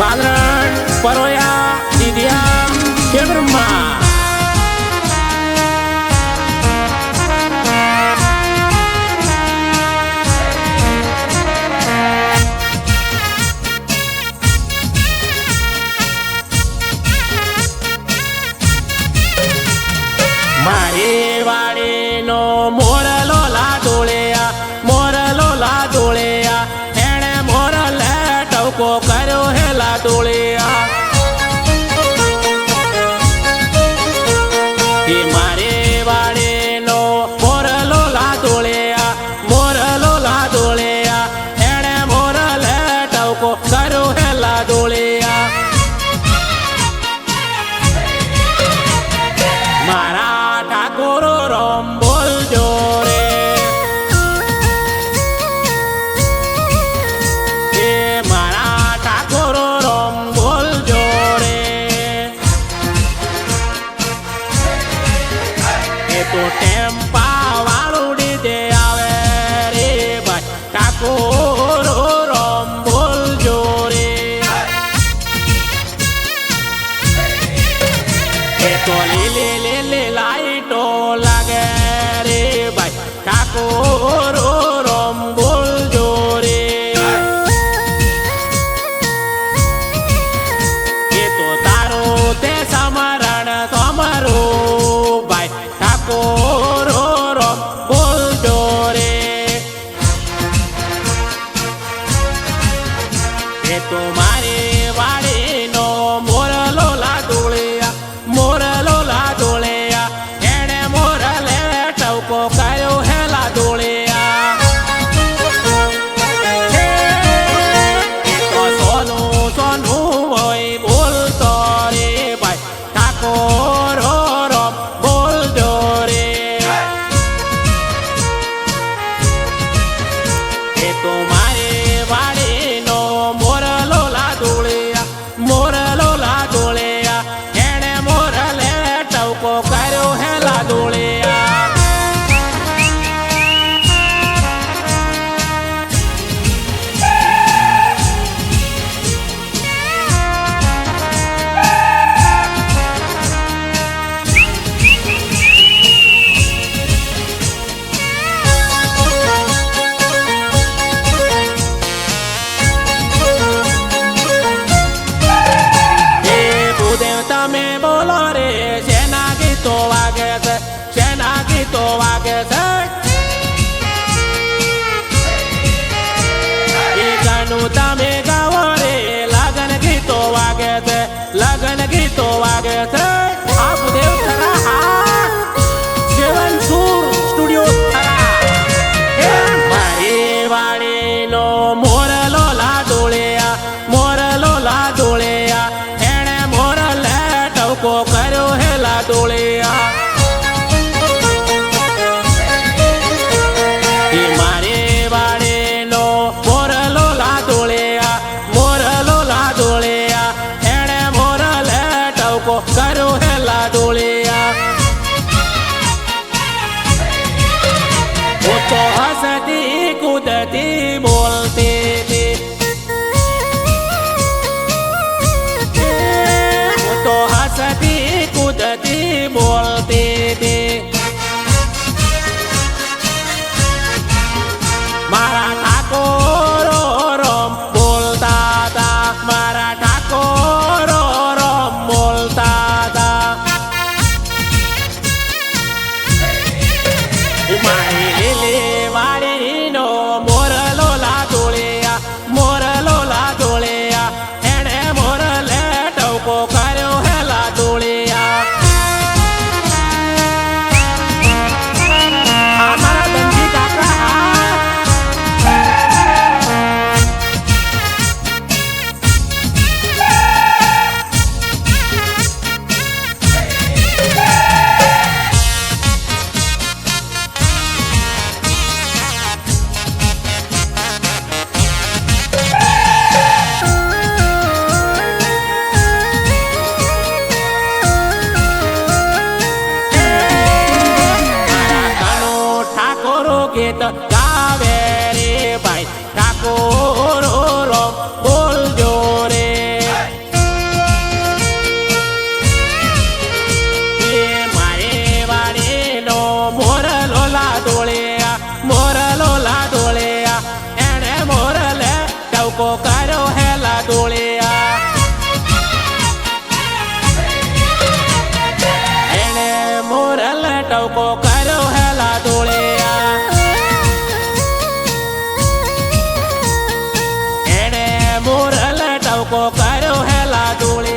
પાદરણ પરોયા દીધિયા ખેડબ્રહ્મા મારી વાડીનો મોરલો લાદોળિયા એણે મોરલે ટવકો કર્યો હે લાદોળિયા એ મારી વાડીનો મોરલો લાદોળિયા એણે મોરલે ટવકો કર્યો હે લાદોળિયા મારા ઠાકોરો રોમ બોલજો રે એ મારા ઠાકોરો રોમ બોલજો રે એ તો ટેમ્પા વાળું ડીજે આવે રે ભાઈ ઠાકોરો રોમ બોલજો રે એ તો લીલી લાઈટો લાગે રે ભાઈ ઠાકોરો રોમ બોલજો રે એ તો તારો તે સમરણ તમારો ભાઈ ઠાકોરો રોમ બોલજો રે એ તો મારી વાડીનો મોરલો લાદોળિયા એણે મોરલે ટવકો કર્યો હે લાદોળિયા એ તો સોનું હોય બોલતો રે ભાઈ ઠાકોરો રોમ બોલજો રે એ તો મારી વાડીનો મોરલો લાદોળિયા એણે મોરલે ટવકો કર્યો હે લાદોળિયા તમે બોલો રે શેના ગીતો વાગે છે એ ગાનું તમે ગાવો રે લગન ગીતો વાગે છે આ ભૂદેવ થરા સેવન સૂર સ્ટુડિયો થરા મારી વાડીનો મોરલો લાદોળિયા એણે મોરલે ટવકો કર્યો હે લાદોળિયા એ મારી વાડીનો મોરલો લાદોળિયા એણે મોરલે ટવકો કર્યો હે લાદોળિયા હું તો હસતી કૂદતી બોલતી હતી તો હસતી કૂદતી બોલતી હતી મારા ઠાકોરો રોમ બોલતા હતા મારી લીલી વાડીનો મોરલો હેલા ડોળી